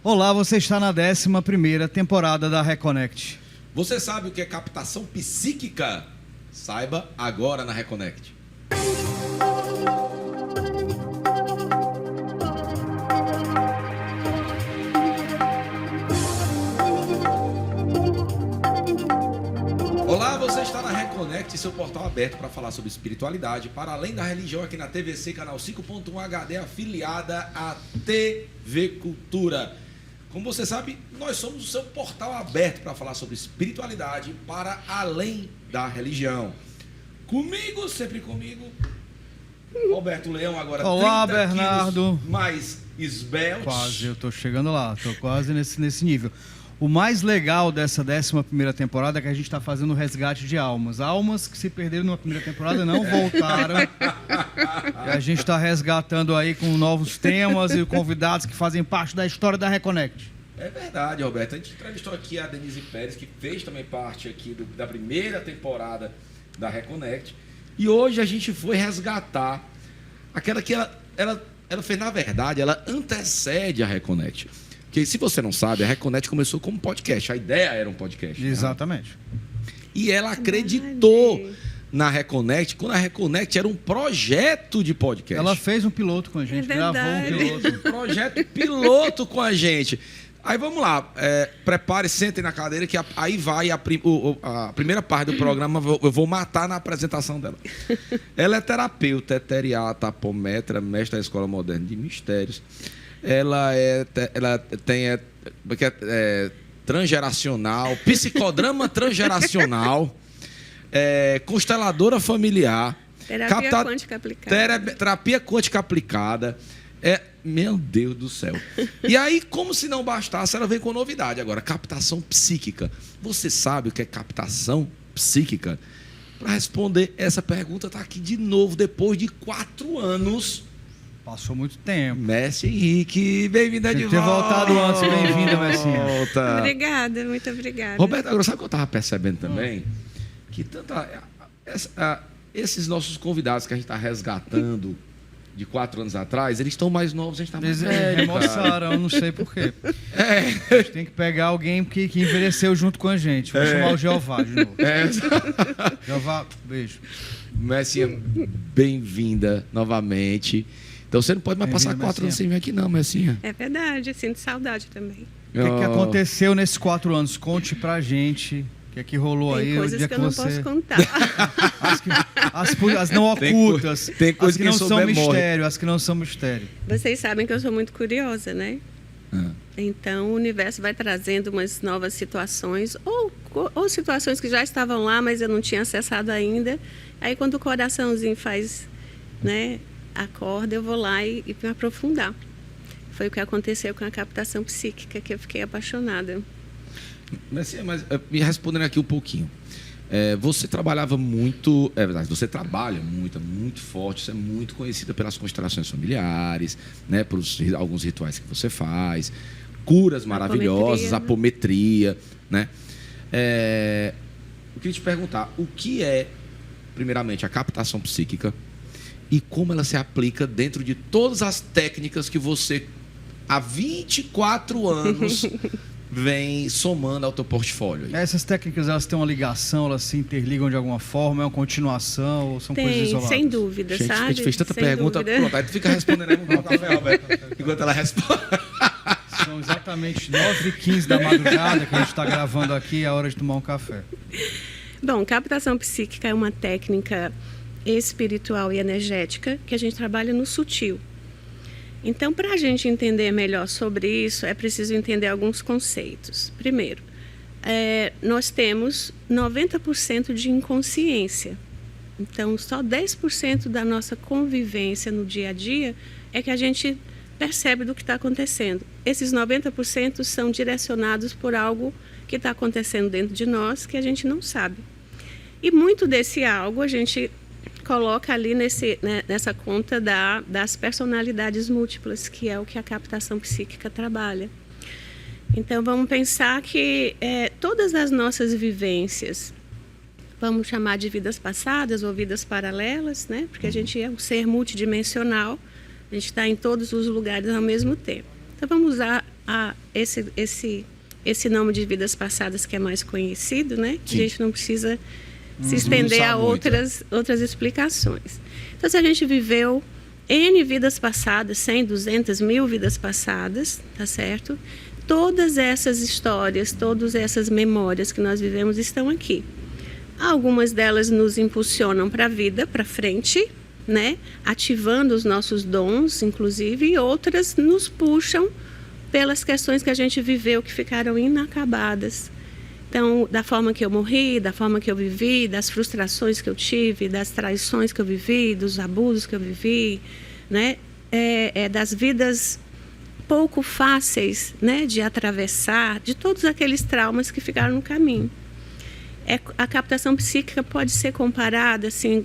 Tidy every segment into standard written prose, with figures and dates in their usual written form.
Olá, você está na 11ª temporada da Reconnect. Você sabe o que é captação psíquica? Saiba agora na Reconnect. Olá, você está na Reconnect, seu portal aberto para falar sobre espiritualidade, para além da religião, aqui na TVC, canal 5.1 HD, afiliada à TV Cultura. Como você sabe, nós somos o seu portal aberto para falar sobre espiritualidade, para além da religião. Comigo, sempre comigo, Roberto Leão, agora Olá, 30 Bernardo. quilos mais esbelte. Quase, eu tô chegando lá, tô quase nesse nível. O mais legal dessa 11ª temporada é que a gente está fazendo o resgate de almas. Almas que se perderam na primeira temporada não voltaram. E a gente está resgatando aí com novos temas e convidados que fazem parte da história da Reconnect. É verdade, Roberto. A gente entrevistou aqui a Denise Pérez, que fez também parte aqui da primeira temporada da Reconnect. E hoje a gente foi resgatar aquela que ela fez, na verdade, ela antecede a Reconnect. Porque se você não sabe, a Reconnect começou como podcast. A ideia era um podcast. Exatamente. Né? E ela acreditou na Reconnect, quando a Reconnect era um projeto de podcast. Ela fez um piloto com a gente, gravou um piloto. Um projeto piloto com a gente. Aí vamos lá, prepare, sentem na cadeira que aí vai a primeira parte do programa, eu vou matar na apresentação dela. Ela é terapeuta, eteriata, apometra, mestre da Escola Moderna de Mistérios. Ela tem transgeracional, psicodrama transgeracional, consteladora familiar, terapia quântica aplicada. Meu Deus do céu. E aí, como se não bastasse, ela vem com novidade agora, captação psíquica. Você sabe o que é captação psíquica? Para responder essa pergunta, está aqui de novo, depois de 4 anos. Passou muito tempo. Messi Henrique, bem-vinda de volta. Ter voltado antes, bem-vinda, Messinha. Obrigada, muito obrigada. Roberto, agora sabe o que eu estava percebendo também? Que esses nossos convidados que a gente está resgatando de 4 anos atrás, eles estão mais novos, a gente está mais velho. Remoçaram, eu não sei porquê. A gente tem que pegar alguém que envelheceu junto com a gente. Vou chamar o Jeová de novo. Jeová, beijo. Messinha, bem-vinda novamente. Então você não pode mais passar 4 anos sem vir aqui não, Messinha. É verdade, sinto saudade também. O que aconteceu nesses 4 anos? Conte pra gente. O que rolou aí? Tem coisas que eu não posso contar. As não ocultas. Tem coisas que não são mistério. As que não são mistério. Vocês sabem que eu sou muito curiosa, né? Então o universo vai trazendo umas novas situações, ou situações que já estavam lá, mas eu não tinha acessado ainda. Aí quando o coraçãozinho faz, né, acorda, eu vou lá e me aprofundar. Foi o que aconteceu com a captação psíquica, que eu fiquei apaixonada. Mas me respondendo aqui um pouquinho. Você trabalhava muito, é verdade, você trabalha muito forte, você é muito conhecida pelas constelações familiares, né, por alguns rituais que você faz, curas maravilhosas, apometria, né? Eu queria te perguntar, o que é, primeiramente, a captação psíquica e como ela se aplica dentro de todas as técnicas que você, há 24 anos... vem somando ao teu portfólio. Essas técnicas, elas têm uma ligação, elas se interligam de alguma forma, é uma continuação ou são coisas isoladas? Sem dúvida, gente, sabe? A gente fez tanta pergunta, pronto, aí tu fica respondendo aí, vamos café, Roberto, enquanto ela responde. São exatamente 9h15 da madrugada que a gente está gravando aqui, é a hora de tomar um café. Bom, captação psíquica é uma técnica espiritual e energética que a gente trabalha no sutil. Então, para a gente entender melhor sobre isso, é preciso entender alguns conceitos. Primeiro, nós temos 90% de inconsciência. Então, só 10% da nossa convivência no dia a dia é que a gente percebe do que está acontecendo. Esses 90% são direcionados por algo que está acontecendo dentro de nós que a gente não sabe. E muito desse algo a gente coloca ali nessa conta das personalidades múltiplas, que é o que a captação psíquica trabalha. Então, vamos pensar que todas as nossas vivências, vamos chamar de vidas passadas ou vidas paralelas, né? Porque a gente é um ser multidimensional, a gente está em todos os lugares ao mesmo tempo. Então, vamos usar esse nome de vidas passadas que é mais conhecido, né? Que a gente não precisa se estender a outras explicações. Então, se a gente viveu N vidas passadas, 100, 200, 1000 vidas passadas, tá certo? Todas essas histórias, todas essas memórias que nós vivemos estão aqui. Algumas delas nos impulsionam para a vida, para frente, né? Ativando os nossos dons, inclusive, e outras nos puxam pelas questões que a gente viveu que ficaram inacabadas. Então, da forma que eu morri, da forma que eu vivi, das frustrações que eu tive, das traições que eu vivi, dos abusos que eu vivi, né? Das vidas pouco fáceis, né, de atravessar, de todos aqueles traumas que ficaram no caminho. A captação psíquica pode ser comparada, assim,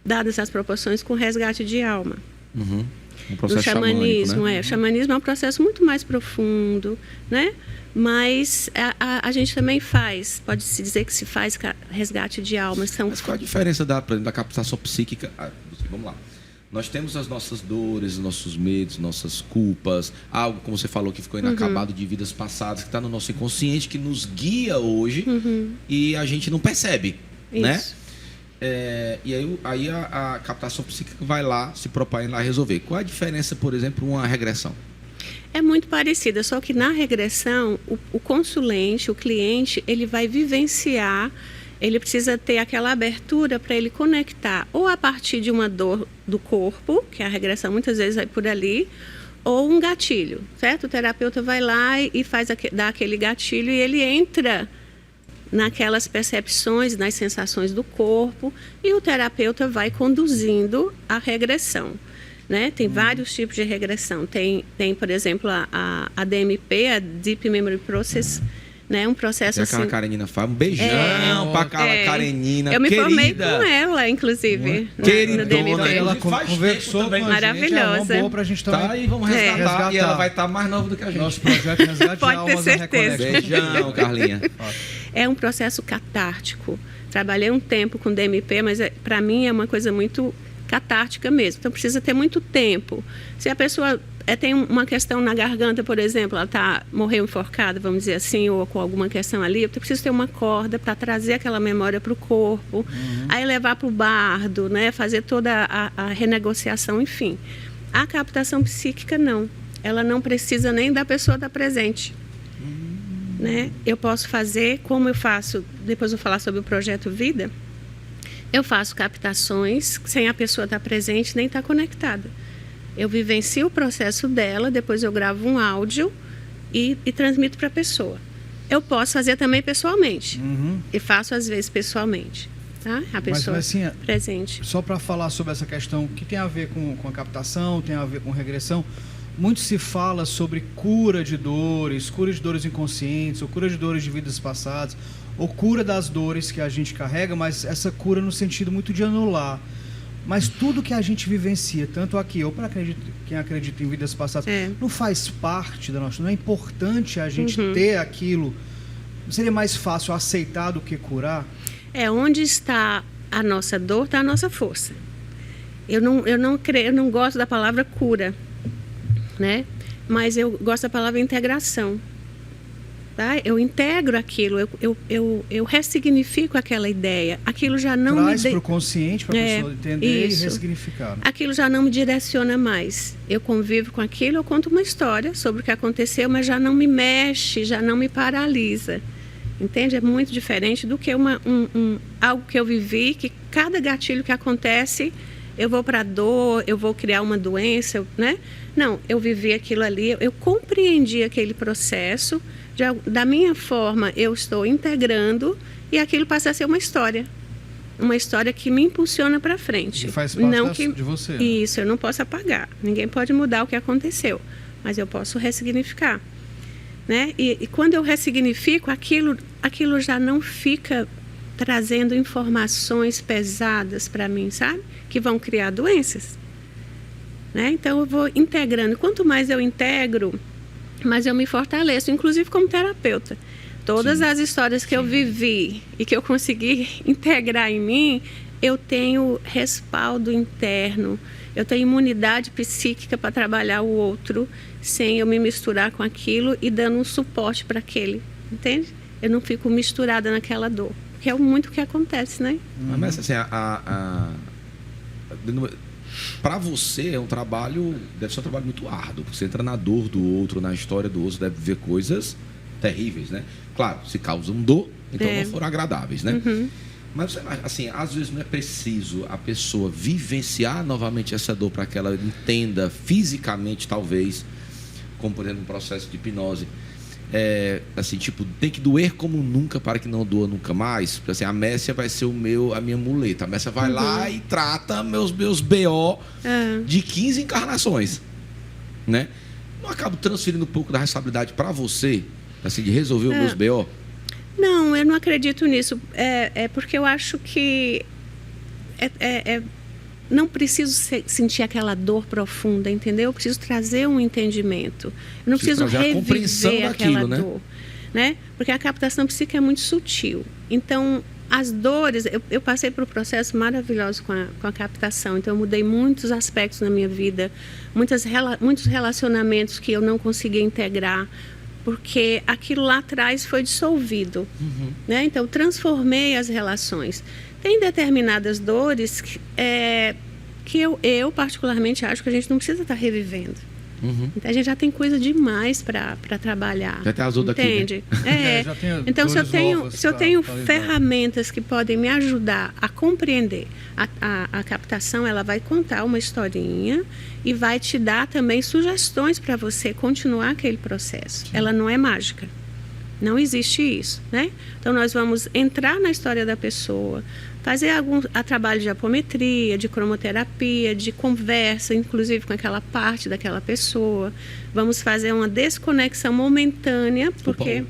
dadas as proporções, com resgate de alma. Um processo do xamanismo, xamânico, né? O xamanismo é um processo muito mais profundo, né? Mas a gente também faz, pode-se dizer que se faz resgate de alma. Mas qual a diferença da captação psíquica? Vamos lá. Nós temos as nossas dores, os nossos medos, nossas culpas, algo, como você falou, que ficou inacabado de vidas passadas, que está no nosso inconsciente, que nos guia hoje e a gente não percebe, né? E aí a captação psíquica vai lá, se propõe lá resolver. Qual a diferença, por exemplo, uma regressão? É muito parecida, só que na regressão, o consulente, o cliente, ele vai vivenciar, ele precisa ter aquela abertura para ele conectar ou a partir de uma dor do corpo, que a regressão muitas vezes vai por ali, ou um gatilho, certo? O terapeuta vai lá e dá aquele gatilho e ele entra naquelas percepções, nas sensações do corpo, e o terapeuta vai conduzindo a regressão, né? Tem vários tipos de regressão. Tem, por exemplo, a DMP, a Deep Memory Process, né? Um processo assim... aquela Karenina faz um beijão para aquela Karenina, eu me querida. Formei com ela, inclusive. Queridona, ela conversou com a maravilhosa. Gente, é uma boa pra gente também. Tá aí, vamos resgatar. E ela vai estar mais nova do que a gente. Nosso projeto Resgate de Pode ter Almas certeza. Beijão, Carlinha. É um processo catártico. Trabalhei um tempo com DMP, mas para mim é uma coisa muito catártica mesmo. Então precisa ter muito tempo. Se a pessoa tem uma questão na garganta, por exemplo, ela morreu enforcada, vamos dizer assim, ou com alguma questão ali, eu preciso ter uma corda para trazer aquela memória para o corpo, aí levar para o bardo, né, fazer toda a renegociação, enfim. A captação psíquica não. Ela não precisa nem da pessoa estar presente. Né? Eu posso fazer, como eu faço, depois eu vou falar sobre o projeto Vida, eu faço captações sem a pessoa estar presente nem estar conectada. Eu vivencio o processo dela, depois eu gravo um áudio e transmito para a pessoa. Eu posso fazer também pessoalmente, e faço às vezes pessoalmente, tá? A pessoa mas, assim, presente. Só para falar sobre essa questão que tem a ver com a captação, tem a ver com regressão, muito se fala sobre cura de dores inconscientes, ou cura de dores de vidas passadas, ou cura das dores que a gente carrega, mas essa cura no sentido muito de anular. Mas tudo que a gente vivencia, tanto aqui ou para quem acredita em vidas passadas, não faz parte da nossa... Não é importante a gente ter aquilo. Seria mais fácil aceitar do que curar? Onde está a nossa dor, está a nossa força. Eu não gosto da palavra cura, né? Mas eu gosto da palavra integração. Tá? Eu integro aquilo, eu ressignifico aquela ideia. Aquilo já não traz para o consciente, para a pessoa entender isso. E ressignificar. Aquilo já não me direciona mais. Eu convivo com aquilo, eu conto uma história sobre o que aconteceu, mas já não me mexe, já não me paralisa. Entende? É muito diferente do que algo que eu vivi, que cada gatilho que acontece, eu vou para a dor, eu vou criar uma doença, né? Não, eu vivi aquilo ali, eu compreendi aquele processo, da minha forma eu estou integrando e aquilo passa a ser uma história que me impulsiona para frente. E faz parte de você. Isso, eu não posso apagar, ninguém pode mudar o que aconteceu, mas eu posso ressignificar, né? E quando eu ressignifico, aquilo já não fica trazendo informações pesadas para mim, sabe? Que vão criar doenças, né? Então eu vou integrando, quanto mais eu integro, mas eu me fortaleço, inclusive como terapeuta. Todas as histórias que eu vivi e que eu consegui integrar em mim, eu tenho respaldo interno, eu tenho imunidade psíquica para trabalhar o outro sem eu me misturar com aquilo e dando um suporte para aquele, entende? Eu não fico misturada naquela dor, que é muito o que acontece, né? Mas assim, para você é um trabalho, deve ser um trabalho muito árduo, porque você entra na dor do outro, na história do outro, deve ver coisas terríveis, né? Claro, se causam dor, então não foram agradáveis, né? Mas, assim, às vezes não é preciso a pessoa vivenciar novamente essa dor para que ela entenda fisicamente, talvez, como, por exemplo, um processo de hipnose. Assim, tipo, tem que doer como nunca para que não doa nunca mais. Assim, a Messia vai ser a minha muleta. A Messia vai lá e trata meus BO de 15 encarnações, né? Não acabo transferindo um pouco da responsabilidade para você, assim, de resolver os meus BO? Não, eu não acredito nisso. Porque eu acho que não preciso sentir aquela dor profunda, entendeu? Eu preciso trazer um entendimento. Eu não preciso reviver aquela dor, né? Porque a captação psíquica é muito sutil. Então, as dores... Eu passei por um processo maravilhoso com a captação. Então, eu mudei muitos aspectos na minha vida. Muitos relacionamentos que eu não conseguia integrar, porque aquilo lá atrás foi dissolvido, né? Então, transformei as relações. Tem determinadas dores que eu particularmente acho que a gente não precisa estar revivendo. Então, a gente já tem coisa demais para trabalhar. Já tem azul daqui, entende? Né? Então, se eu tenho ferramentas que podem me ajudar a compreender a captação, ela vai contar uma historinha e vai te dar também sugestões para você continuar aquele processo. Sim. Ela não é mágica. Não existe isso, né? Então, nós vamos entrar na história da pessoa, fazer algum trabalho de apometria, de cromoterapia, de conversa, inclusive com aquela parte daquela pessoa. Vamos fazer uma desconexão momentânea, porque...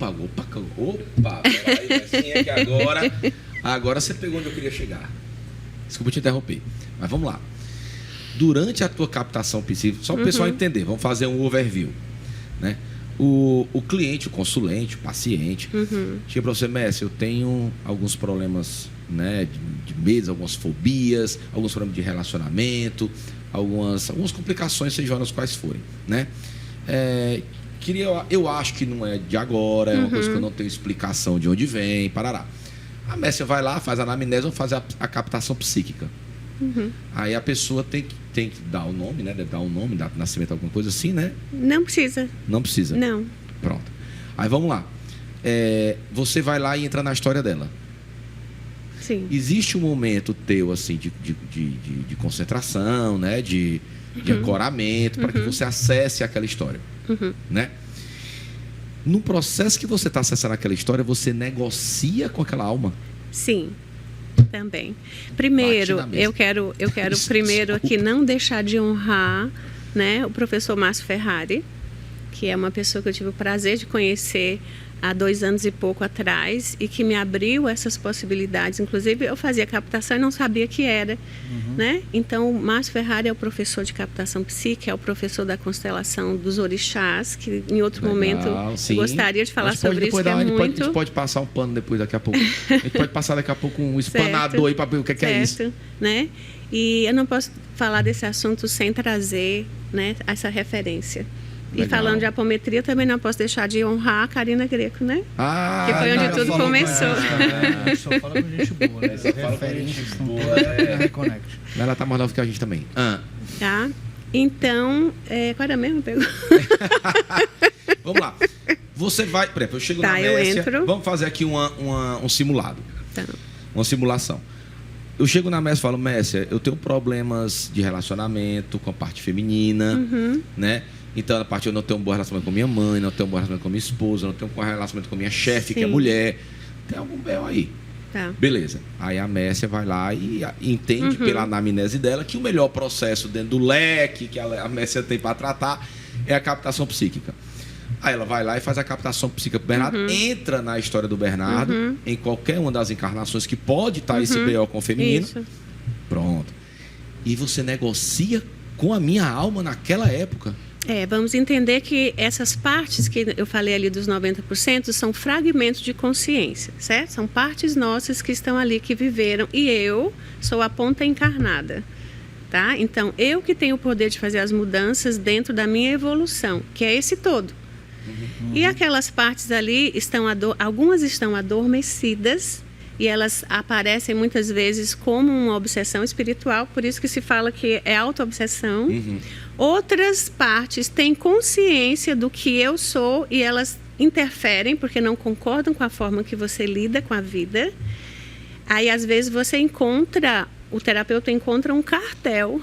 Opa, peraí, assim é que agora você pegou onde eu queria chegar. Desculpa te interromper, mas vamos lá. Durante a tua captação psíquica, só para o pessoal entender, vamos fazer um overview, né? O cliente, o consulente, o paciente, chega para você, Messi, eu tenho alguns problemas, né, de medo, algumas fobias, alguns problemas de relacionamento, algumas complicações, sejam elas quais forem, né? Eu acho que não é de agora, é uma coisa que eu não tenho explicação de onde vem, parará. A Messi vai lá, faz a anamnese, ou faz a captação psíquica. Aí a pessoa tem que dar o nome, né? Deve dar um nome, data de nascimento, alguma coisa assim, né? Não precisa. Não precisa? Não. Pronto. Aí vamos lá. Você vai lá e entra na história dela. Sim. Existe um momento teu, assim, de concentração, né? De ancoramento, para que você acesse aquela história, né? No processo que você está acessando aquela história, você negocia com aquela alma? Sim. Também. Primeiro, eu quero primeiro aqui não deixar de honrar, né, o professor Márcio Ferrari, que é uma pessoa que eu tive o prazer de conhecer há 2 anos e pouco atrás e que me abriu essas possibilidades. Inclusive, eu fazia captação e não sabia que era, né? Então, o Márcio Ferrari é o professor de captação psíquica, é o professor da constelação dos orixás, que em outro momento eu gostaria de falar sobre isso, que é muito... A gente pode passar um pano depois, daqui a pouco. A gente pode passar daqui a pouco um espanador aí para ver o que é isso. Né? E eu não posso falar desse assunto sem trazer, né, essa referência. E falando de apometria, também não posso deixar de honrar a Karina Greco, né? Que foi onde tudo começou. Só fala com gente boa, né? Só fala com gente boa. Reconnect. Ela tá mais nova que a gente também. Tá? Então, qual era mesmo a pergunta? Vamos lá. Você vai... Por exemplo, eu chego na Messia. Vamos fazer aqui um simulado. Tá. Uma simulação. Eu chego na Messia e falo, Messia, eu tenho problemas de relacionamento com a parte feminina, né? Então, a parte eu não tenho um bom relacionamento com minha mãe, não tenho um bom relacionamento com minha esposa, não tenho um bom relacionamento com minha chefe, que é mulher. Tem algum bel aí. Tá. Beleza. Aí a Messia vai lá e entende pela anamnese dela que o melhor processo dentro do leque que a Messia tem para tratar é a captação psíquica. Aí ela vai lá e faz a captação psíquica pro Bernardo, entra na história do Bernardo, em qualquer uma das encarnações que pode estar esse BO com o feminino. Isso. Pronto. E você negocia com a minha alma naquela época. Vamos entender que essas partes que eu falei ali dos 90% são fragmentos de consciência, certo? São partes nossas que estão ali, que viveram, e eu sou a ponta encarnada. tá? Então, eu que tenho o poder de fazer as mudanças dentro da minha evolução, que é esse todo. E aquelas partes ali, algumas estão adormecidas, e elas aparecem muitas vezes como uma obsessão espiritual, por isso que se fala que é auto-obsessão. Outras partes têm consciência do que eu sou e elas interferem porque não concordam com a forma que você lida com a vida. Aí, às vezes, o terapeuta encontra um cartel,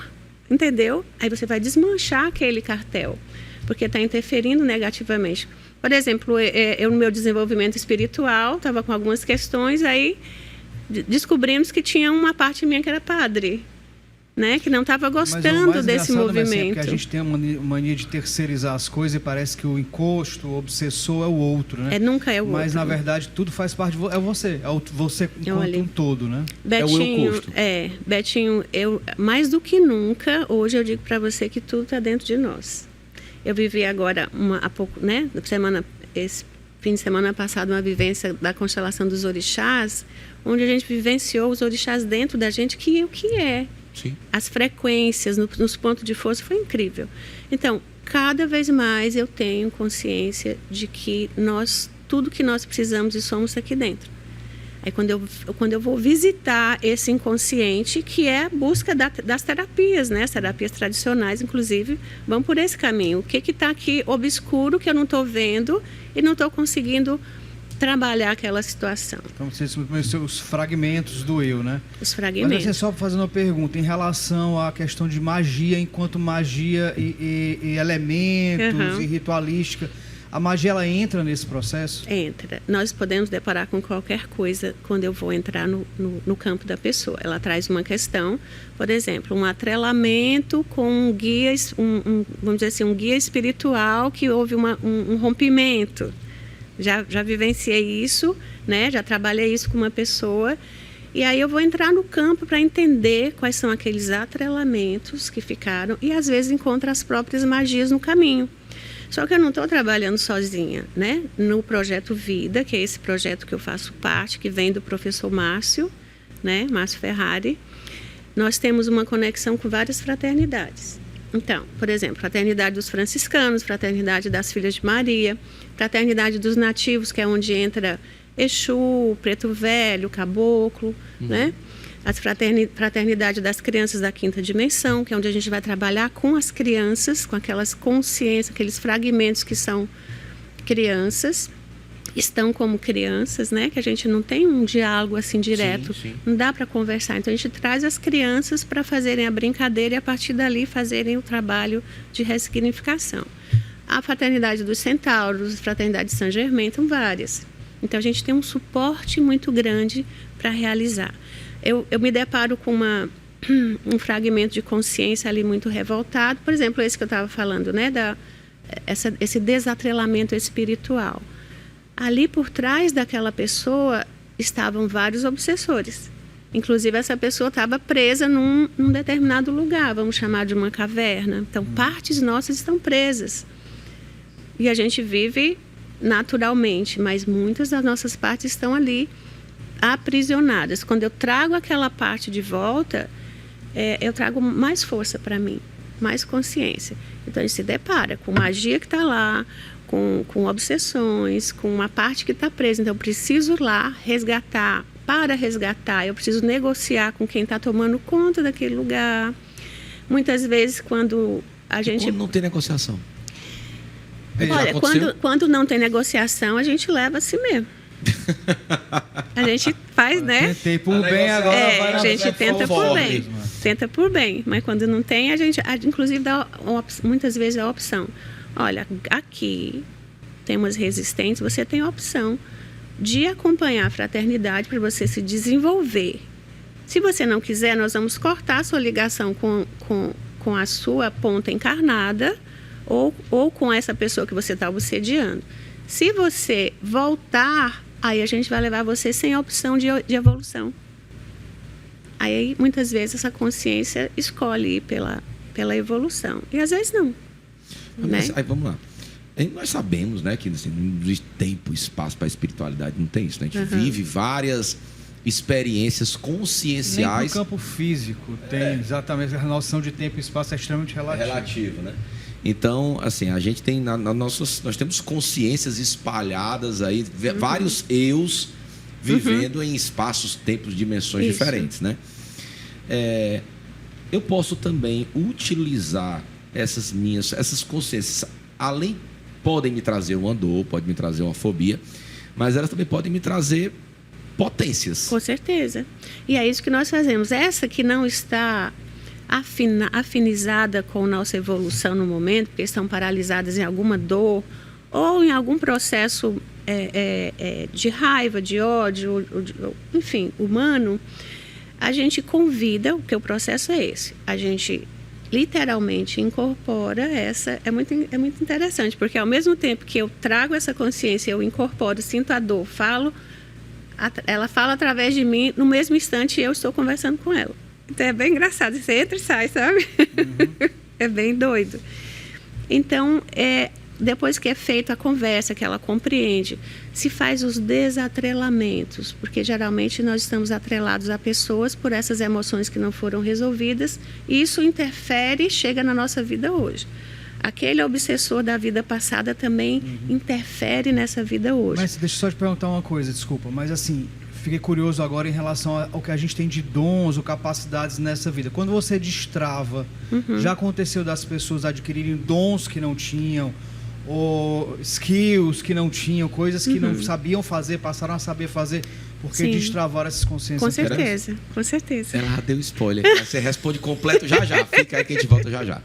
entendeu? Aí você vai desmanchar aquele cartel, porque está interferindo negativamente. Por exemplo, eu no meu desenvolvimento espiritual, estava com algumas questões, aí descobrimos que tinha uma parte minha que era padre, né? Que não estava gostando desse movimento. Porque a gente tem a mania de terceirizar as coisas e parece que o encosto, o obsessor é o outro, né? Nunca é o outro. Mas, na verdade, tudo faz parte de você. É você enquanto um todo, né? Betinho, é o encosto. Betinho, mais do que nunca, hoje eu digo para você que tudo está dentro de nós. Eu vivi agora, há pouco, né? Esse fim de semana passado, uma vivência da constelação dos orixás, onde a gente vivenciou os orixás dentro da gente, que é o que é. Sim. As frequências, nos pontos de força, foi incrível. Então, cada vez mais eu tenho consciência de que tudo que nós precisamos e somos aqui dentro. Aí quando eu vou visitar esse inconsciente, que é a busca das terapias, né? As terapias tradicionais, inclusive, vão por esse caminho. O que está aqui obscuro, que eu não estou vendo e não estou conseguindo trabalhar aquela situação. Então, vocês conheceram os fragmentos do eu, né? Os fragmentos. Mas só fazendo uma pergunta em relação à questão de magia, enquanto magia e elementos e ritualística. A magia, ela entra nesse processo? Entra. Nós podemos deparar com qualquer coisa quando eu vou entrar no campo da pessoa. Ela traz uma questão, por exemplo, um atrelamento com um guia, vamos dizer assim, um guia espiritual, que houve um rompimento. Já vivenciei isso, né? Já trabalhei isso com uma pessoa. E aí eu vou entrar no campo para entender quais são aqueles atrelamentos que ficaram e, às vezes, encontro as próprias magias no caminho. Só que eu não estou trabalhando sozinha, né? No Projeto Vida, que é esse projeto que eu faço parte, que vem do professor Márcio, né? Márcio Ferrari. Nós temos uma conexão com várias fraternidades. Então, por exemplo, Fraternidade dos Franciscanos, Fraternidade das Filhas de Maria, Fraternidade dos Nativos, que é onde entra Exu, Preto Velho, Caboclo, né? A Fraternidade das Crianças da Quinta Dimensão, que é onde a gente vai trabalhar com as crianças, com aquelas consciências, aqueles fragmentos que são crianças, estão como crianças, né? Que a gente não tem um diálogo assim direto, não dá para conversar. Então a gente traz as crianças para fazerem a brincadeira e a partir dali fazerem o trabalho de ressignificação. A Fraternidade dos Centauros, a Fraternidade de Saint Germain, são várias. Então a gente tem um suporte muito grande para realizar. Eu me deparo com um fragmento de consciência ali muito revoltado, por exemplo, esse que eu estava falando, né, esse desatrelamento espiritual. Ali por trás daquela pessoa estavam vários obsessores. Inclusive, essa pessoa estava presa num determinado lugar, vamos chamar de uma caverna. Então, partes nossas estão presas. E a gente vive naturalmente, mas muitas das nossas partes estão ali aprisionadas. Quando eu trago aquela parte de volta, eu trago mais força para mim, mais consciência. Então, a gente se depara com magia que está lá, com obsessões, com uma parte que está presa. Então, eu preciso lá resgatar. Para resgatar, eu preciso negociar com quem está tomando conta daquele lugar. Muitas vezes, quando a gente... Quando não tem negociação? Olha, quando não tem negociação, a gente leva a si mesmo. A gente faz, né? Tentei por bem, agora vai a gente tenta por bem. Tenta por bem. Mas quando não tem, a gente inclusive dá muitas vezes a opção. Olha, aqui temos resistentes, você tem a opção de acompanhar a fraternidade para você se desenvolver. Se você não quiser, nós vamos cortar a sua ligação com a sua ponta encarnada ou com essa pessoa que você está obsediando. Se você voltar, aí a gente vai levar você sem a opção de evolução. Aí, muitas vezes, essa consciência escolhe ir pela evolução. E, às vezes, não. Mas, né? aí, vamos lá. Nós sabemos, né, que assim, não existe tempo e espaço para a espiritualidade. Não tem isso, né? A gente vive várias experiências Nem conscienciais. no campo físico tem exatamente a noção de tempo e espaço é extremamente relativo. Né? Então, assim, a gente tem nós temos consciências espalhadas aí, vários eus vivendo em espaços, tempos, dimensões diferentes, né? Eu posso também utilizar essas consciências, além, podem me trazer uma dor, podem me trazer uma fobia, mas elas também podem me trazer potências. Com certeza. E é isso que nós fazemos. Essa que não está afinizada com nossa evolução no momento, porque estão paralisadas em alguma dor ou em algum processo de raiva, de ódio, enfim, humano, a gente convida, porque o processo é esse, a gente literalmente incorpora essa, é muito interessante, porque ao mesmo tempo que eu trago essa consciência, eu incorporo, sinto a dor, ela fala através de mim, no mesmo instante eu estou conversando com ela. Então é bem engraçado, você entra e sai, sabe? É bem doido. Então, depois que é feita a conversa, que ela compreende, se faz os desatrelamentos, porque geralmente nós estamos atrelados a pessoas por essas emoções que não foram resolvidas, e isso interfere, chega na nossa vida hoje. Aquele obsessor da vida passada também interfere nessa vida hoje. Mas deixa eu só te perguntar uma coisa, desculpa, mas assim, fiquei curioso agora em relação ao que a gente tem de dons ou capacidades nessa vida. Quando você destrava, já aconteceu das pessoas adquirirem dons que não tinham, ou skills que não tinham, coisas que não sabiam fazer, passaram a saber fazer, porque destravaram essas consciências? Com certeza, com certeza. Ela deu spoiler, você responde completo já. Fica aí que a gente volta já.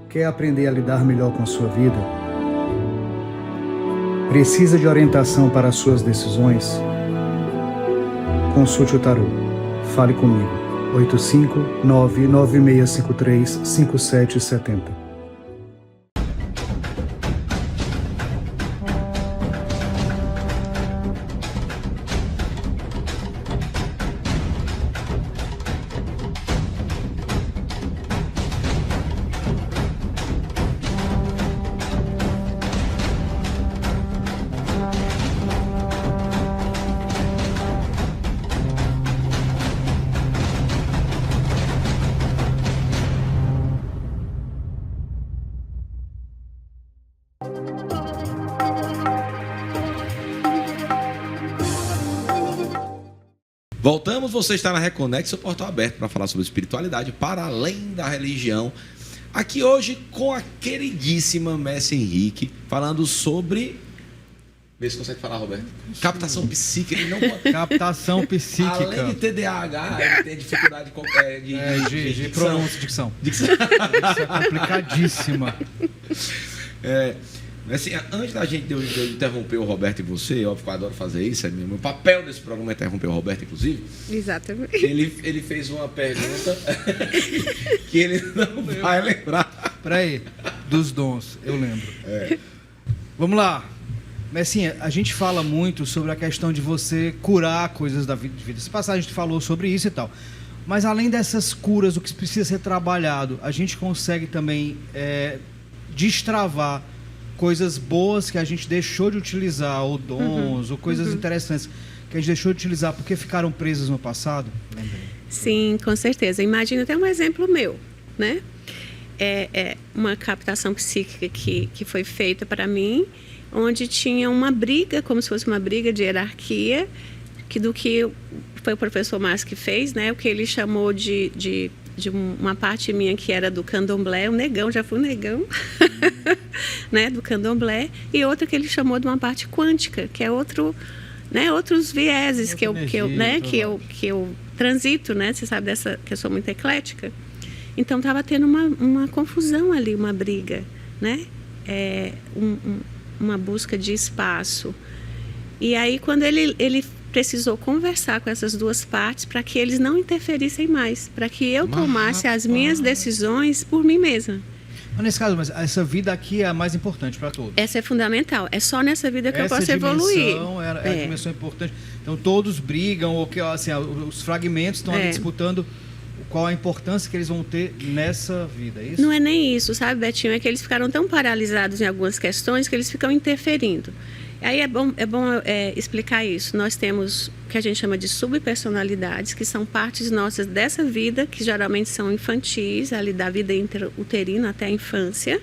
Quer aprender a lidar melhor com a sua vida? Precisa de orientação para as suas decisões? Consulte o tarô. Fale comigo. 859-9653-5770. Voltamos, você está na Reconect, seu portal aberto para falar sobre espiritualidade para além da religião. Aqui hoje com a queridíssima Messi Henrique, falando sobre... Vê se consegue falar, Roberto. Captação psíquica. Ele não pode... Captação psíquica. Além de TDAH, ele tem dificuldade de pronúncia, dicção. Dicção é complicadíssima. Assim, antes da gente de interromper o Roberto e você, óbvio que eu adoro fazer isso, meu papel nesse programa é interromper o Roberto, inclusive. Exatamente. Ele fez uma pergunta que ele não vai lembrar. Peraí, dos dons, eu lembro. Vamos lá. Messinha, a gente fala muito sobre a questão de você curar coisas da vida. Essa passagem a gente falou sobre isso e tal. Mas além dessas curas, o que precisa ser trabalhado, a gente consegue também destravar coisas boas que a gente deixou de utilizar, ou dons, ou coisas interessantes que a gente deixou de utilizar porque ficaram presas no passado? Sim, com certeza. Imagina até um exemplo meu, né? Uma captação psíquica que foi feita para mim, onde tinha uma briga, como se fosse uma briga de hierarquia, do que foi o professor Márcio que fez, né? O que ele chamou de uma parte minha que era do candomblé, o negão, já fui negão, né? Do candomblé, e outra que ele chamou de uma parte quântica, que é outro, né? Outros vieses que eu transito, né? Você sabe que eu sou muito eclética. Então estava tendo uma confusão ali, uma briga, né? Uma busca de espaço. E aí quando ele precisou conversar com essas duas partes para que eles não interferissem mais, para que eu tomasse as minhas decisões por mim mesma. Mas nesse caso, mas essa vida aqui é a mais importante para todos. Essa é fundamental. É só nessa vida que eu posso evoluir. É a dimensão importante. Então todos brigam, ou que assim, os fragmentos estão ali disputando qual a importância que eles vão ter nessa vida, é isso? Não é nem isso, sabe, Betinho? É que eles ficaram tão paralisados em algumas questões que eles ficam interferindo. Aí é bom explicar isso. Nós temos o que a gente chama de subpersonalidades, que são partes nossas dessa vida, que geralmente são infantis, ali da vida intrauterina até a infância.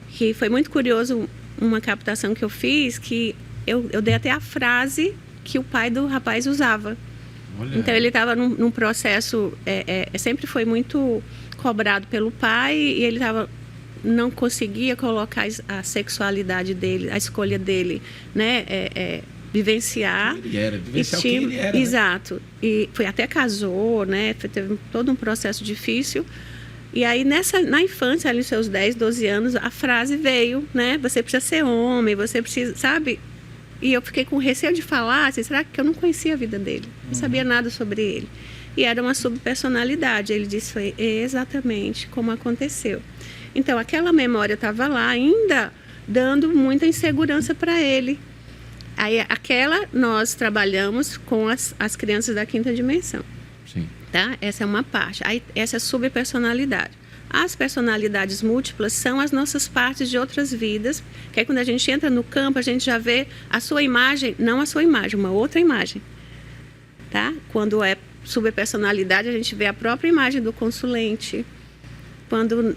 Que foi muito curioso uma captação que eu fiz, que eu dei até a frase que o pai do rapaz usava. Olha. Então ele estava num processo, sempre foi muito cobrado pelo pai, e ele não conseguia colocar a sexualidade dele, a escolha dele, né, vivenciar. Vivenciar o que ele era. Exato. Né? E foi até casou, né, teve todo um processo difícil. E aí na infância, ali nos seus 10, 12 anos, a frase veio, né, você precisa ser homem, você precisa, sabe? E eu fiquei com receio de falar, assim, será que eu não conhecia a vida dele? Não sabia nada sobre ele. E era uma subpersonalidade. Ele disse, foi exatamente como aconteceu. Então, aquela memória estava lá ainda dando muita insegurança para ele. Aí, nós trabalhamos com as crianças da quinta dimensão. Sim. Tá? Essa é uma parte. Aí, essa é a subpersonalidade. As personalidades múltiplas são as nossas partes de outras vidas, que aí quando a gente entra no campo, a gente já vê a sua imagem, não a sua imagem, uma outra imagem. Tá? Quando é subpersonalidade, a gente vê a própria imagem do consulente.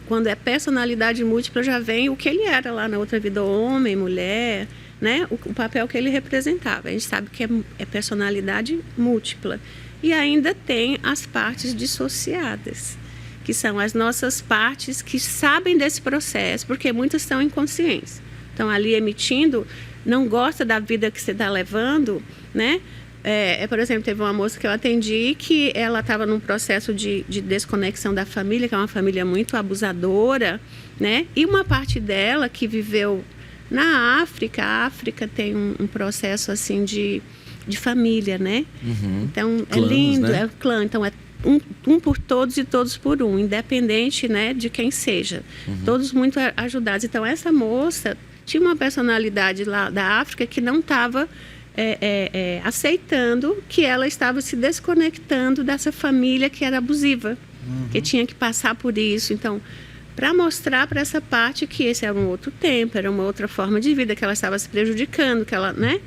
Quando é personalidade múltipla, já vem o que ele era lá na outra vida, homem, mulher, né? O papel que ele representava. A gente sabe que é personalidade múltipla. E ainda tem as partes dissociadas, que são as nossas partes que sabem desse processo, porque muitas estão inconscientes. Estão ali emitindo, não gosta da vida que você está levando, né? Por exemplo, teve uma moça que eu atendi que ela estava num processo de desconexão da família, que é uma família muito abusadora, né? E uma parte dela que viveu na África, a África tem um processo assim de família, né? Uhum. Então, clãs, lindo, né? É clã, então é um por todos e todos por um, independente, né, de quem seja. Uhum. Todos muito ajudados. Então, essa moça tinha uma personalidade lá da África que não estava aceitando que ela estava se desconectando dessa família que era abusiva, que tinha que passar por isso. Então, para mostrar para essa parte que esse era um outro tempo, era uma outra forma de vida, que ela estava se prejudicando, que ela, né?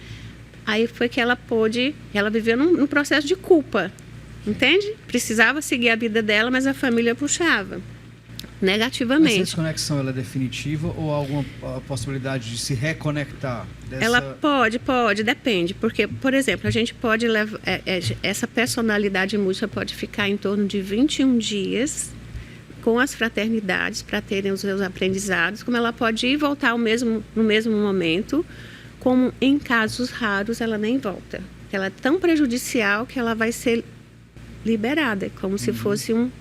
Aí foi que ela viveu num processo de culpa, entende? Precisava seguir a vida dela, mas a família puxava negativamente. Essa desconexão, ela é definitiva ou há alguma possibilidade de se reconectar? Ela pode, depende. Porque, por exemplo, a gente pode levar... essa personalidade múltipla pode ficar em torno de 21 dias com as fraternidades para terem os seus aprendizados, como ela pode ir e voltar no mesmo momento, como em casos raros ela nem volta. Ela é tão prejudicial que ela vai ser liberada, como se fosse uma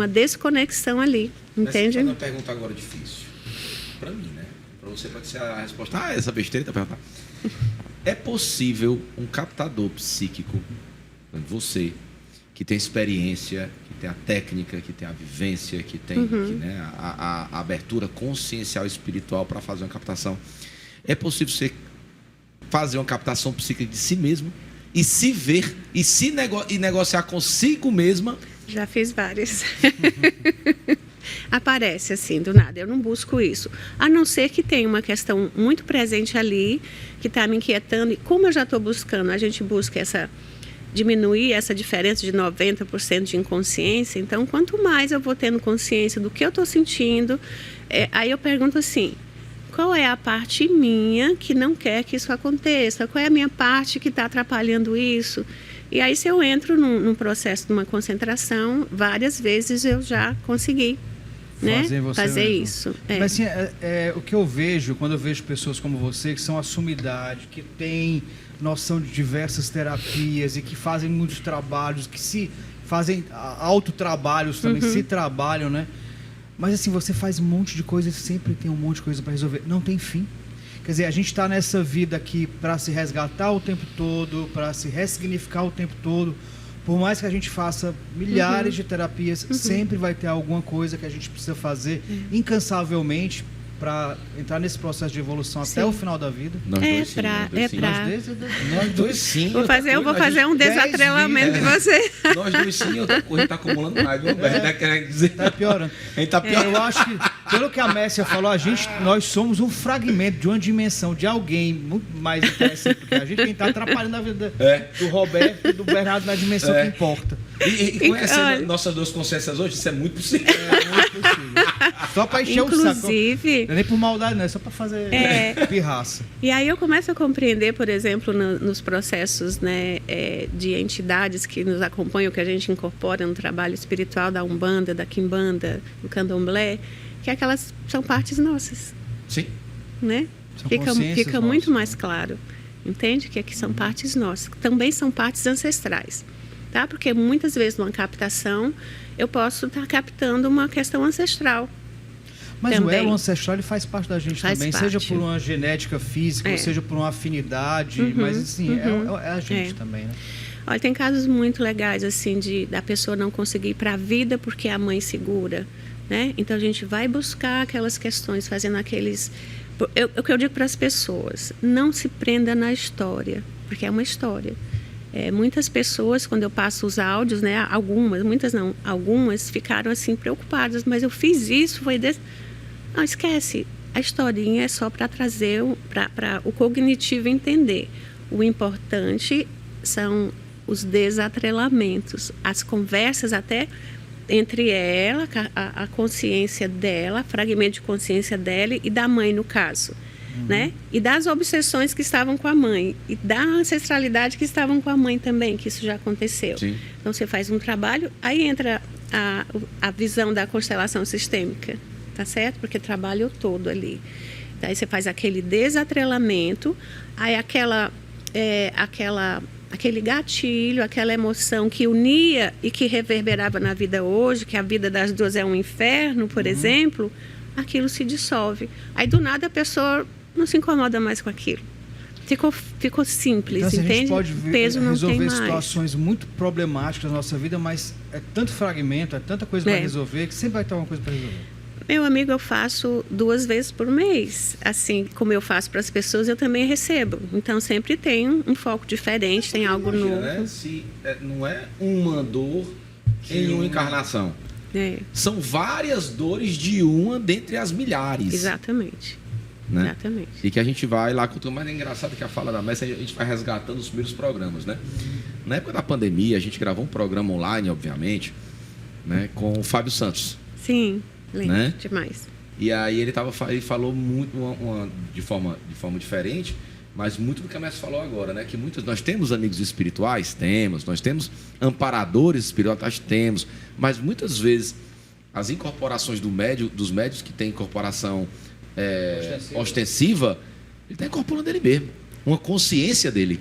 desconexão ali, entende? Mas uma pergunta agora difícil. Para mim, né? Para você pode ser a resposta, essa besteira, tá perguntando. É possível um captador psíquico, você, que tem experiência, que tem a técnica, que tem a vivência, que tem a abertura consciencial e espiritual para fazer uma captação, é possível você fazer uma captação psíquica de si mesmo e se ver e negociar consigo mesma? Já fiz várias. Aparece assim, do nada. Eu não busco isso. A não ser que tenha uma questão muito presente ali, que está me inquietando. E como eu já estou buscando, a gente busca diminuir essa diferença de 90% de inconsciência. Então, quanto mais eu vou tendo consciência do que eu estou sentindo, aí eu pergunto assim, qual é a parte minha que não quer que isso aconteça? Qual é a minha parte que está atrapalhando isso? E aí, se eu entro num processo de uma concentração, várias vezes eu já consegui, né, fazer isso. Mas assim, o que eu vejo, quando eu vejo pessoas como você, que são a sumidade, que têm noção de diversas terapias e que fazem muitos trabalhos, que se fazem autotrabalhos também, se trabalham, né? Mas assim, você faz um monte de coisa e sempre tem um monte de coisa para resolver. Não tem fim. Quer dizer, a gente está nessa vida aqui para se resgatar o tempo todo, para se ressignificar o tempo todo. Por mais que a gente faça milhares de terapias, sempre vai ter alguma coisa que a gente precisa fazer incansavelmente para entrar nesse processo de evolução até o final da vida. Nós dois sim. Eu vou fazer um desatrelamento de você. Nós dois sim, a gente está acumulando mais, viu? Está piorando. A gente tá piorando. Eu acho que, pelo que a Mércia falou, nós somos um fragmento de uma dimensão de alguém muito mais interessante do que a gente, quem está atrapalhando a vida do Roberto e do Bernardo na dimensão que importa. E conhecendo nossas duas consciências hoje, isso é muito possível. É muito possível. Só para encher o saco. Inclusive... Não é nem por maldade, não. É só para fazer pirraça. E aí eu começo a compreender, por exemplo, nos processos, né, de entidades que nos acompanham, que a gente incorpora no trabalho espiritual da Umbanda, da Quimbanda, do Candomblé, que aquelas são partes nossas. Sim. Né? Fica muito mais claro. Entende? Que aqui são partes nossas. Também são partes ancestrais. Tá? Porque muitas vezes numa captação eu posso estar captando uma questão ancestral. Mas também. O elo ancestral ele faz parte da gente também, seja por uma genética física, ou seja por uma afinidade, mas assim, é a gente também, né? Olha, tem casos muito legais assim da pessoa não conseguir ir para a vida porque a mãe segura, né? Então a gente vai buscar aquelas questões, fazendo aqueles... O que eu digo para as pessoas, não se prenda na história, porque é uma história. Muitas pessoas, quando eu passo os áudios, né, algumas ficaram assim preocupadas, mas eu fiz isso, Não, esquece, a historinha é só para trazer, para o cognitivo entender. O importante são os desatrelamentos, as conversas até entre ela, a consciência dela, fragmento de consciência dela e da mãe, no caso. Né? E das obsessões que estavam com a mãe e da ancestralidade que estavam com a mãe também, que isso já aconteceu. Sim. Então você faz um trabalho, aí entra a visão da constelação sistêmica, tá certo? Porque trabalha o todo ali. Daí você faz aquele desatrelamento, aí aquele gatilho, aquela emoção que unia e que reverberava na vida hoje, que a vida das duas é um inferno, por exemplo, aquilo se dissolve. Aí do nada a pessoa não se incomoda mais com aquilo. Ficou simples, então, entende? A gente pode resolver situações situações muito problemáticas na nossa vida, mas é tanto fragmento, é tanta coisa para resolver, que sempre vai ter uma coisa para resolver. Meu amigo, eu faço 2 vezes por mês. Assim como eu faço para as pessoas, eu também recebo. Então sempre tem um foco diferente, tem algo novo. Né? Não é uma dor em uma encarnação. São várias dores de uma dentre as milhares. Exatamente. Né? Exatamente. E que a gente vai lá, mas é engraçado que a fala da Messa, a gente vai resgatando os primeiros programas, né? Na época da pandemia, a gente gravou um programa online, obviamente, né, com o Fábio Santos. Sim, lembro, né? Demais. E aí ele falou muito de forma diferente, mas muito do que a Messa falou agora, né? Que nós temos amigos espirituais, nós temos amparadores espirituais, temos, mas muitas vezes as incorporações dos médios que tem incorporação ostensiva, ele está incorporando ele mesmo, uma consciência dele,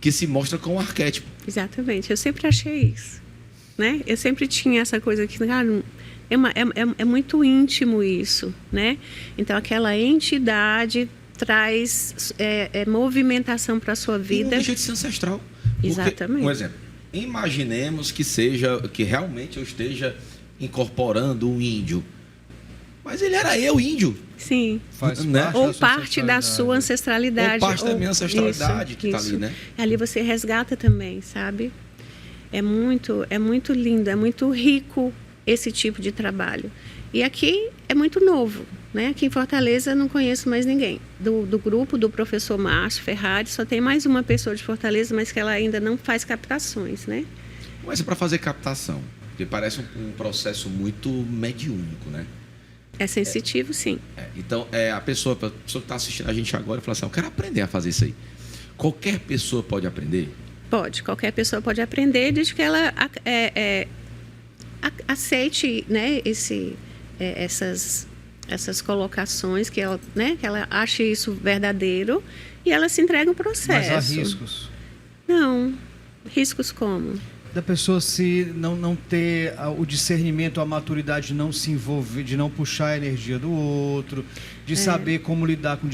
que se mostra com um arquétipo. Exatamente, eu sempre achei isso, né? Eu sempre tinha essa coisa que, cara, é muito íntimo isso, né? Então aquela entidade traz movimentação para a sua vida. E não deixa de ser ancestral. Exatamente. Um exemplo, imaginemos que realmente eu esteja incorporando um índio. Mas ele era índio. Sim. Ou parte da sua ancestralidade. Ou parte da minha ancestralidade que está ali, né? Ali você resgata também, sabe? É muito lindo, é muito rico esse tipo de trabalho. E aqui é muito novo, né? Aqui em Fortaleza não conheço mais ninguém. Do grupo do professor Márcio Ferrari, só tem mais uma pessoa de Fortaleza, mas que ela ainda não faz captações, né? Mas é para fazer captação, porque parece um processo muito mediúnico, né? É sensitivo, sim. Então, a pessoa que está assistindo a gente agora fala assim, eu quero aprender a fazer isso aí. Qualquer pessoa pode aprender? Pode, qualquer pessoa pode aprender, desde que ela aceite, né, essas colocações, que ela, né, que ela ache isso verdadeiro e ela se entrega ao processo. Mas há riscos? Não. Riscos como? Da pessoa se não ter o discernimento, a maturidade de não se envolver, de não puxar a energia do outro, de saber como lidar com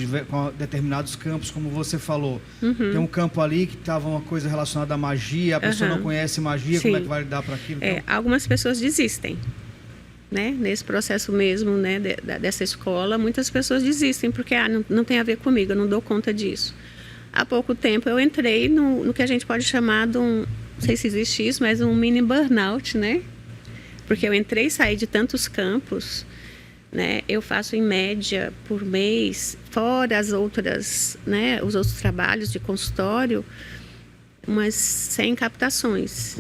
determinados campos, como você falou. Tem um campo ali que estava uma coisa relacionada à magia, a pessoa não conhece magia, Sim. como é que vai lidar para aquilo? Então... Algumas pessoas desistem, né? Nesse processo mesmo, né, dessa escola, muitas pessoas desistem, porque não tem a ver comigo, eu não dou conta disso. Há pouco tempo eu entrei no que a gente pode chamar de um, não sei se existe isso, mas um mini burnout, né? Porque eu entrei e saí de tantos campos, né? Eu faço em média por mês, fora as outras, né, os outros trabalhos de consultório, umas 100 captações.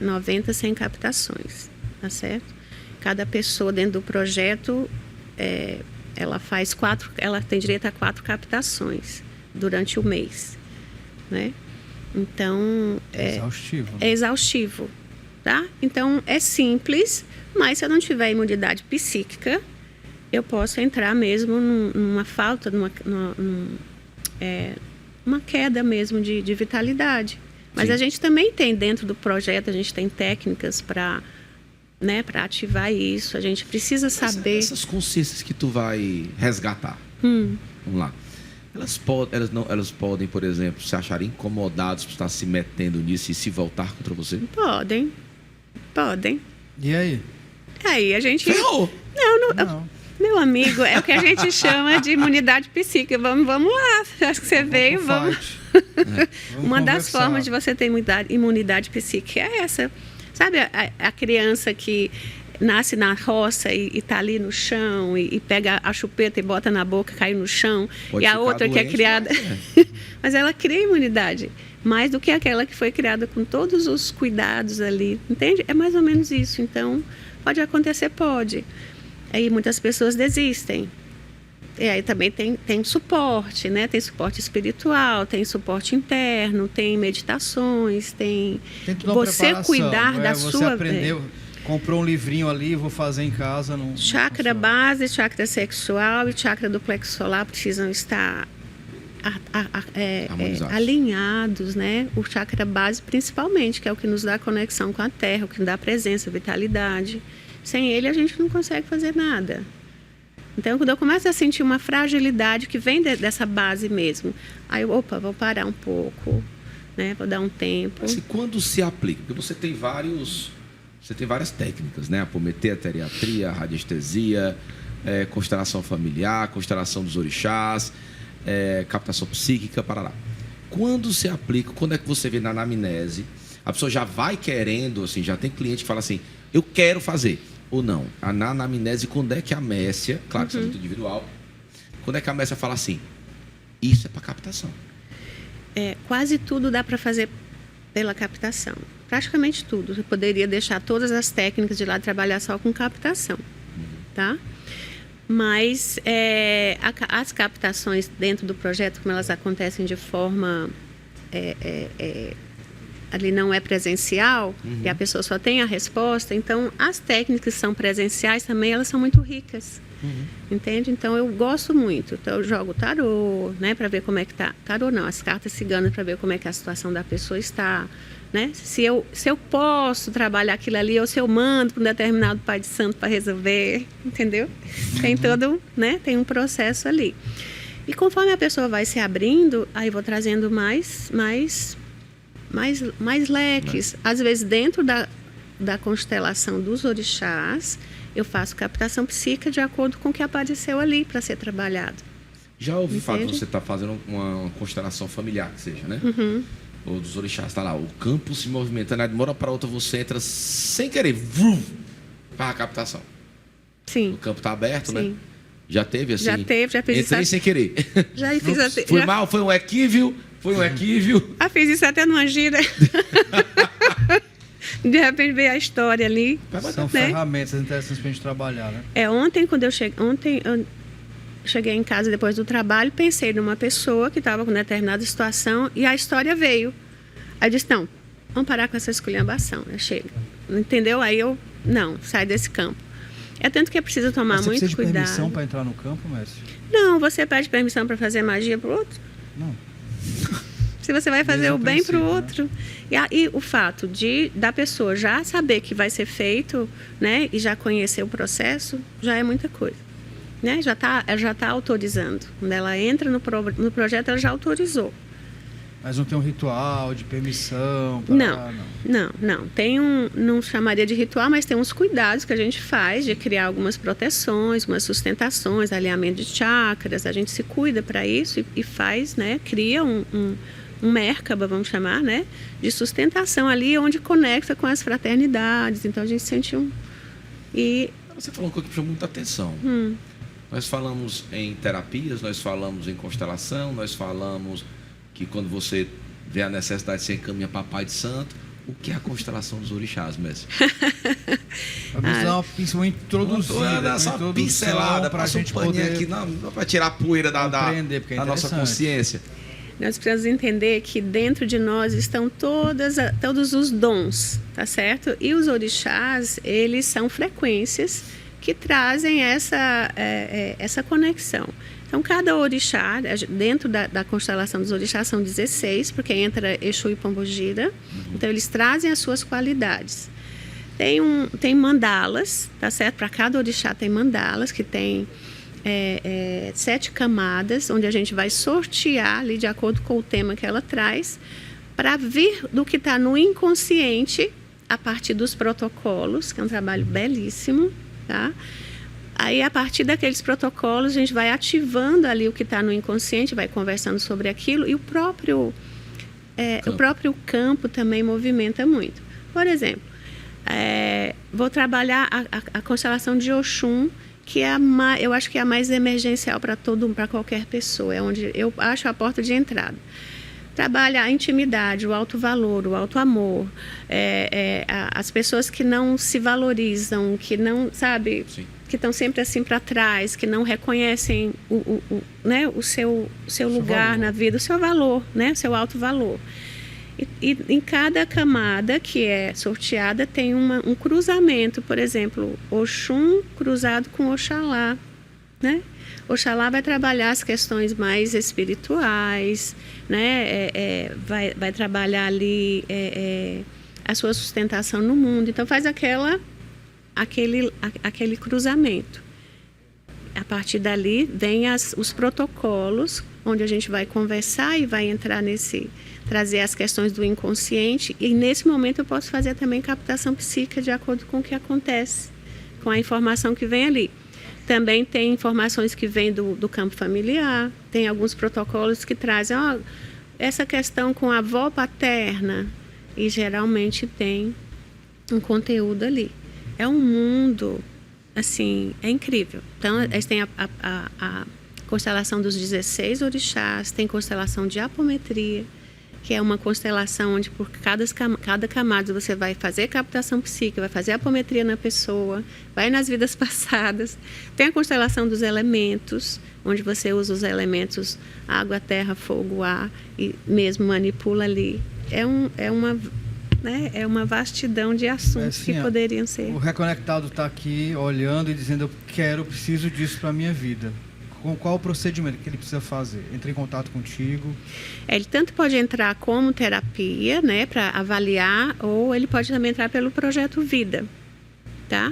90, 100 captações, tá certo? Cada pessoa dentro do projeto, ela tem direito a 4 captações durante o mês, né? Então, exaustivo. É exaustivo, tá? Então, é simples, mas se eu não tiver imunidade psíquica, eu posso entrar mesmo numa falta, uma queda mesmo de vitalidade. Mas a gente também tem dentro do projeto, a gente tem técnicas para, né, para ativar isso. A gente precisa saber... Essas consciências que tu vai resgatar, vamos lá. Elas podem, por exemplo, se acharem incomodados por estar se metendo nisso e se voltar contra você? Podem. E aí? Aí a gente... Ferrou! Não. Meu amigo, é o que a gente chama de imunidade psíquica. Vamos lá. Acho que você veio, vamos... Uma das formas de você ter imunidade psíquica é essa. Sabe a criança que nasce na roça e está ali no chão e pega a chupeta e bota na boca, cai no chão, e a outra que é criada... Mas ela cria imunidade, mais do que aquela que foi criada com todos os cuidados ali, entende? É mais ou menos isso. Então, pode acontecer, pode. Aí muitas pessoas desistem. E aí também tem suporte, né? Tem suporte espiritual, tem suporte interno, tem meditações, tem você cuidar da você sua... aprendeu, comprou um livrinho ali, vou fazer em casa. Chakra base, chakra sexual e chakra do plexo solar precisam estar alinhados, né? O chakra base principalmente, que é o que nos dá conexão com a terra, o que nos dá presença, vitalidade. Sem ele a gente não consegue fazer nada. Então, quando eu começo a sentir uma fragilidade que vem dessa base mesmo, aí eu, vou parar um pouco, né? Vou dar um tempo. Mas quando se aplica? Porque você tem várias técnicas, né? Apometria, teriatria, radiestesia, constelação familiar, constelação dos orixás, captação psíquica, parará. Quando se aplica, quando é que você vê na anamnese, a pessoa já vai querendo, assim, já tem cliente que fala assim, eu quero fazer. Ou não, na anamnese, quando é que a Messia, claro que isso é muito individual, quando é que a Messia fala assim, isso é para captação? Quase tudo dá para fazer pela captação. Praticamente tudo. Você poderia deixar todas as técnicas de lá trabalhar só com captação, tá? Mas as captações dentro do projeto, como elas acontecem de forma... ali não é presencial, e a pessoa só tem a resposta, então as técnicas que são presenciais também, elas são muito ricas, entende? Então eu gosto muito, então eu jogo tarô, né, para ver como é que tá, tarô não, as cartas ciganas para ver como é que a situação da pessoa está, né, se eu posso trabalhar aquilo ali, ou se eu mando para um determinado pai de santo para resolver, entendeu? Tem todo, né, tem um processo ali. E conforme a pessoa vai se abrindo, aí vou trazendo mais leques. Às vezes, dentro da constelação dos orixás, eu faço captação psíquica de acordo com o que apareceu ali para ser trabalhado. Já ouvi falar que você está fazendo uma constelação familiar, que seja, né? Ou dos orixás, está lá, o campo se movimentando, aí de uma hora para outra você entra sem querer, para a captação. Sim. O campo está aberto, Sim. né? Já teve assim? Já fiz Entrei isso. sem querer. Já fiz assim. Foi mal, foi um equívio. Fiz isso até numa gira. De repente veio a história ali. São ferramentas interessantes para a gente trabalhar, né? Ontem eu cheguei em casa depois do trabalho, pensei numa pessoa que estava com determinada situação e a história veio. Aí eu disse, não, vamos parar com essa esculhambação, né? Chega. Entendeu? Aí eu, não, sai desse campo. É tanto que é preciso tomar muito cuidado. Você precisa de permissão para entrar no campo, mestre? Não, você pede permissão para fazer magia para o outro? Não. Se você vai fazer o bem para o outro. Né? E o fato da pessoa já saber que vai ser feito, né, e já conhecer o processo, já é muita coisa. Né? Ela já está autorizando. Quando ela entra no projeto, ela já autorizou. Mas não tem um ritual de permissão? Não. Tem não chamaria de ritual, mas tem uns cuidados que a gente faz de criar algumas proteções, umas sustentações, alinhamento de chakras. A gente se cuida para isso e faz, né? Cria um Merkaba, vamos chamar, né? De sustentação ali, onde conecta com as fraternidades. Então a gente sente Você falou uma coisa que chamou muita atenção. Nós falamos em terapias, nós falamos em constelação, nós falamos que quando você vê a necessidade, você encaminha Papai de Santo. O que é a constelação dos orixás, mestre? Uma introduzida, essa pincelada para a gente poder aqui, para tirar a poeira da nossa consciência. Nós precisamos entender que dentro de nós estão todos os dons, tá certo? E os orixás, eles são frequências que trazem essa conexão. Então, cada orixá, dentro da constelação dos orixás, são 16, porque entra Exu e Pombogira. Então, eles trazem as suas qualidades. Tem mandalas, tá certo? Para cada orixá tem mandalas, que tem 7 camadas, onde a gente vai sortear ali de acordo com o tema que ela traz, para vir do que está no inconsciente, a partir dos protocolos, que é um trabalho belíssimo, tá? Aí, a partir daqueles protocolos, a gente vai ativando ali o que está no inconsciente, vai conversando sobre aquilo, e o próprio campo também movimenta muito. Por exemplo, vou trabalhar a constelação de Oxum, que eu acho que é a mais emergencial para qualquer pessoa, é onde eu acho a porta de entrada. Trabalha a intimidade, o alto valor, o alto amor, as pessoas que não se valorizam, que não, sabe... Sim. Que estão sempre assim para trás, que não reconhecem o seu lugar valor na vida, o seu valor, né? O seu alto valor. E em cada camada que é sorteada tem um cruzamento, por exemplo, Oxum cruzado com Oxalá, né? Oxalá vai trabalhar as questões mais espirituais, né? Vai trabalhar ali a sua sustentação no mundo. Então faz aquele cruzamento. A partir dali vem os protocolos, onde a gente vai conversar e vai entrar trazer as questões do inconsciente, e nesse momento eu posso fazer também captação psíquica de acordo com o que acontece, com a informação que vem ali. Também tem informações que vêm do campo familiar, tem alguns protocolos que trazem essa questão com a avó paterna, e geralmente tem um conteúdo ali. É um mundo, assim, é incrível. Então, eles têm a constelação dos 16 orixás, tem constelação de apometria, que é uma constelação onde por cada camada você vai fazer captação psíquica, vai fazer apometria na pessoa, vai nas vidas passadas. Tem a constelação dos elementos, onde você usa os elementos água, terra, fogo, ar, e mesmo manipula ali. É uma vastidão de assuntos que poderiam ser. O Reconectado está aqui olhando e dizendo: eu preciso disso para a minha vida. Qual o procedimento que ele precisa fazer? Entra em contato contigo? Ele tanto pode entrar como terapia, né, para avaliar, ou ele pode também entrar pelo projeto Vida, tá?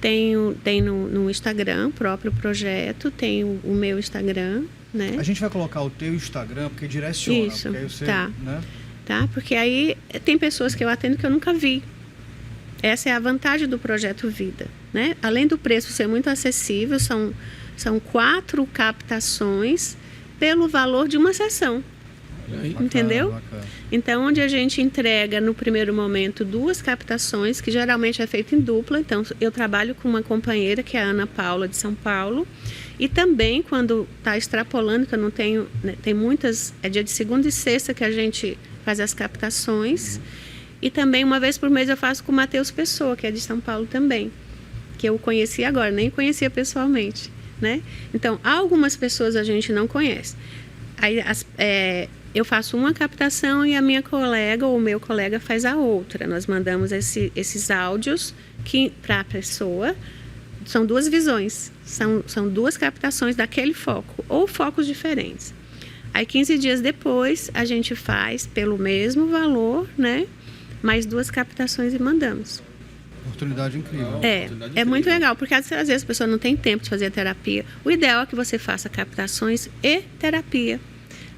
Tem no Instagram, o próprio projeto, tem o meu Instagram, né? A gente vai colocar o teu Instagram, porque direciona. Isso, porque aí você, tá. Né? Tá? Porque aí tem pessoas que eu atendo que eu nunca vi. Essa é a vantagem do projeto Vida, né? Além do preço ser muito acessível, são 4 captações pelo valor de uma sessão. Entendeu? Bacana. Então, onde a gente entrega no primeiro momento 2 captações, que geralmente é feito em dupla. Então, eu trabalho com uma companheira, que é a Ana Paula, de São Paulo. E também, quando está extrapolando, que eu não tenho... Né, tem muitas... É dia de segunda e sexta que a gente faz as captações. E também, uma vez por mês, eu faço com o Matheus Pessoa, que é de São Paulo também, que eu conheci agora, nem conhecia pessoalmente, né? Então, algumas pessoas a gente não conhece. Aí, eu faço uma captação e a minha colega ou o meu colega faz a outra. Nós mandamos esses áudios para a pessoa. São duas visões, são duas captações daquele foco, ou focos diferentes. Aí, 15 dias depois, a gente faz pelo mesmo valor, né? Mais 2 captações e mandamos. Oportunidade incrível. É muito legal, porque às vezes a pessoa não tem tempo de fazer a terapia. O ideal é que você faça captações e terapia.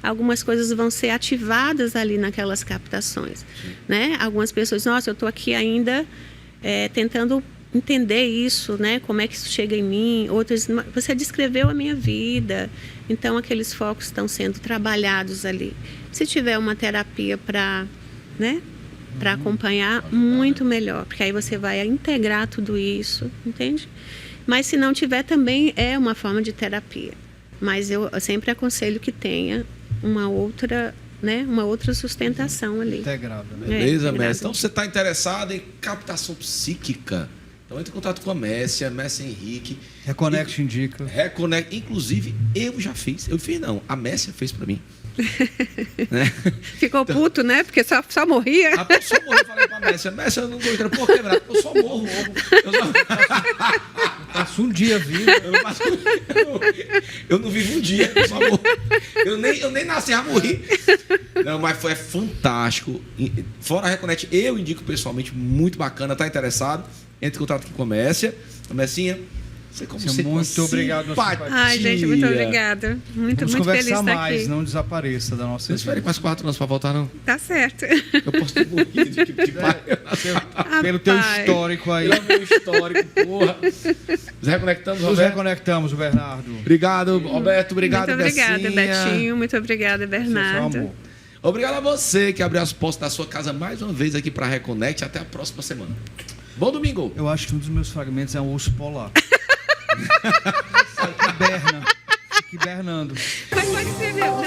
Algumas coisas vão ser ativadas ali naquelas captações, né? Algumas pessoas, nossa, eu estou aqui ainda tentando entender isso, né? Como é que isso chega em mim? Outras, você descreveu a minha vida, então aqueles focos estão sendo trabalhados ali. Se tiver uma terapia para, né? Para acompanhar, muito melhor, porque aí você vai integrar tudo isso, entende? Mas se não tiver, também é uma forma de terapia. Mas eu sempre aconselho que tenha uma outra, né, uma outra sustentação ali. Integrada, né? Beleza, Messi. Então, você está interessado em captação psíquica? Então, entre em contato com a Messi Henrique. Reconnect indica. Reconnect. Inclusive, eu já fiz. Eu fiz, não. A Messi fez para mim. Né? Ficou puto, né? Porque só morria. A pessoa morreu, eu falei pra Messi, eu não tô entrando, por quê, Renato? Eu só morro. Passo um dia vivo. Eu não vivo um dia, eu só morro. Eu nem nasci, já morri. Não, mas foi fantástico. Fora a Reconnect, eu indico pessoalmente, muito bacana, tá interessado? Entre em contato aqui com a Messia. A Messinha, você muito obrigado, nossa simpatia. Ai, gente, muito obrigada. Muito feliz de estar aqui. Vamos conversar mais, não desapareça da nossa vida. Não espere mais 4 anos para voltar, não. Tá certo. Eu posso ter morrido de pai. Pelo teu histórico aí. Pelo meu histórico, porra. Nos reconectamos, Roberto. Nos reconectamos, Bernardo. Obrigado, Roberto. Obrigado, muito obrigada, Bessinha. Betinho. Muito obrigada, Bernardo. Seu amor. Obrigado a você que abriu as portas da sua casa mais uma vez aqui para a Reconnect. Até a próxima semana. Bom domingo. Eu acho que um dos meus fragmentos é um urso polar. Que berna. Que bernando. Mas pode ser mesmo.